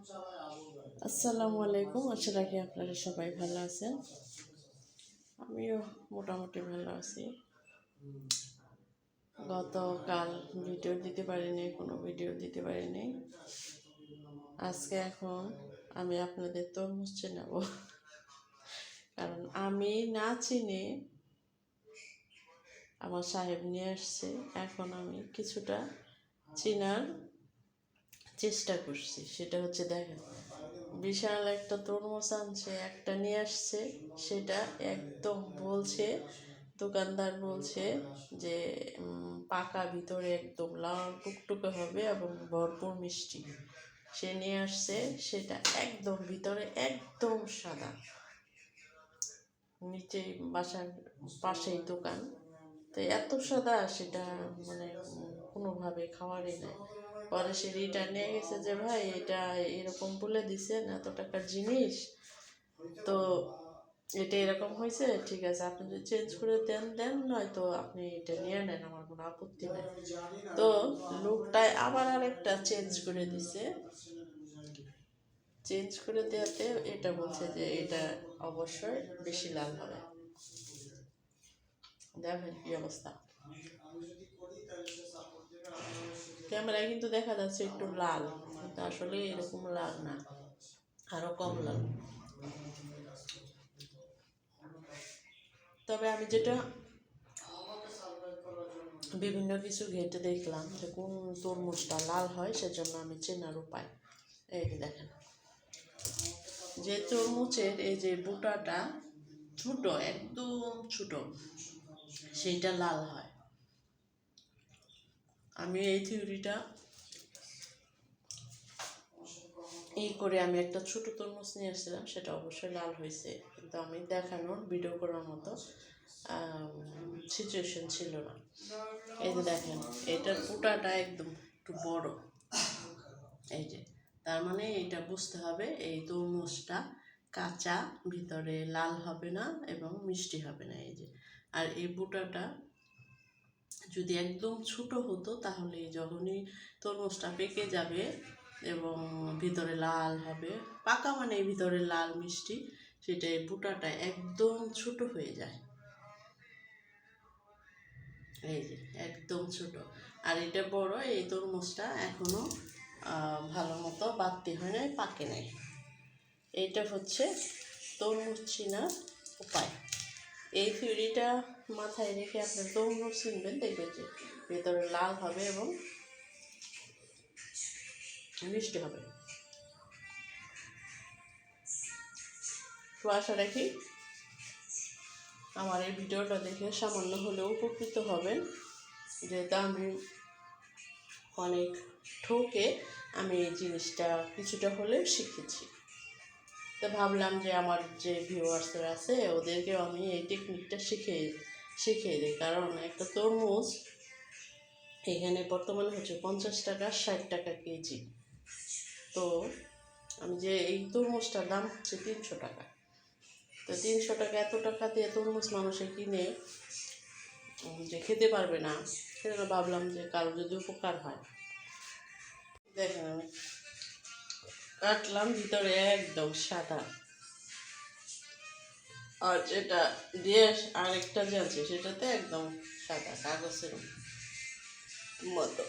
আসসালামু আলাইকুম। আশা রাখি আপনারা সবাই ভালো আছেন। আমিও মোটামুটি ভালো আছি। গতকাল ভিডিও দিতে পারিনি, কোনো ভিডিও দিতে পারিনি। আজকে এখন আমি আপনাদের তরমুজ চেনাবো, কারণ আমি না চিনে আমার সাহেব নিয়ে আসছে। এখন আমি কিছুটা চেনার চেষ্টা করছি। সেটা হচ্ছে, দেখেন, বিশাল একটা তরমুজ আনছে, একটা নিয়ে আসছে। সেটা একদম বলছে, দোকানদার বলছে যে পাকা, ভিতরে একদম লাল টুকটুকে হবে এবং ভরপুর মিষ্টি। সে নিয়ে আসছে, সেটা একদম ভিতরে একদম সাদা। নিচে বাসার পাশেই দোকান, তো এত সাদা সেটা মানে কোনোভাবে খাওয়ারই নাই। পরে সে রিটার্ন নিয়ে গেছে যে ভাই এটা এরকম বলে দিছেন, এত টাকার জিনিস, তো এটা এরকম হয়েছে, ঠিক আছে আপনি যদি চেঞ্জ করে দেন নয়তো আপনি এটা নিয়ে নেন, আমার কোনো আপত্তি নেই। তো লোকটাই আবার আরেকটা চেঞ্জ করে দিছে। চেঞ্জ করে দেওয়াতে এটা বলছে যে এটা অবশ্যই বেশি লাল হবে। দেখেন কি অবস্থা। ক্যামেরায় কিন্তু দেখা যাচ্ছে একটু লাল, কিন্তু আসলে এরকম লাল না, আরো কম লাল। তবে আমি যেটা বিভিন্ন কিছু ঘেটে দেখলাম যে কোন তরমুজটা লাল হয়, সেজন্য আমি চেনার উপায় এই দেখেন, যে তরমুজের এই যে বুটাটা ছোট, একদম ছোট, সেইটা লাল হয়। আমি এই থিওরিটা করে আমি একটা ছোট তরমুজ নিয়ে আসছিলাম, সেটা অবশ্যই লাল হয়েছে, কিন্তু আমি দেখানোর ভিডিও করার মতো সিচুয়েশন ছিল না। এই যে দেখেন, এটার পুটাটা একদম একটু বড়, এই যে, তার মানে এটা বুঝতে হবে এই তরমুজটা কাঁচা, ভিতরে লাল হবে না এবং মিষ্টি হবে না। এই যে, আর এই বুটাটা যদি একদম ছোট হতো, তাহলে যখনই তরমুজটা পেকে যাবে এবং ভিতরে লাল হবে, পাকা মানে ভিতরে লাল মিষ্টি, সেটা এই বুটাটা একদম ছোট হয়ে যায়। এই যে একদম ছোট, আর এটা বড়। এই তরমুজটা এখনো ভালো মতো বাড়তি হয় নাই, পাকে নাই। এইটা হচ্ছে তরমুজ চেনার উপায়। এই থিওরিটা মাথায় রেখে আপনার তরমুজ চিনবেন, দেখবেন যে ভেতরে লাল হবে এবং মিষ্টি হবে। তো আশা রাখি আমার এই ভিডিওটা দেখে সামান্য হলেও উপকৃত হবেন, যেহেতু আমি অনেক ঠকে আমি এই জিনিসটা কিছুটা হলেও শিখেছি। তো ভাবলাম যে আমার যে ভিউয়ার্সরা আছে ওদেরকেও আমি এই টেকনিকটা শিখিয়ে দিই, কারণ একটা তরমুজ এখানে বর্তমানে হচ্ছে 50 টাকা 60 টাকা কেজি। তো আমি যে এই তরমুজটার দাম হচ্ছে 300 টাকা। তো 300 টাকা, এত টাকা দিয়ে তরমুজ মানুষে কিনে যে খেতে পারবে না, সেজন্য ভাবলাম যে কারো যদি উপকার হয়। দেখেন আমি কাটলাম, ভিতরে একদম সাদা, আর যেটা দিয়ে আরেকটা যে আছে সেটাতে একদম সাদা, কাগজের মতো।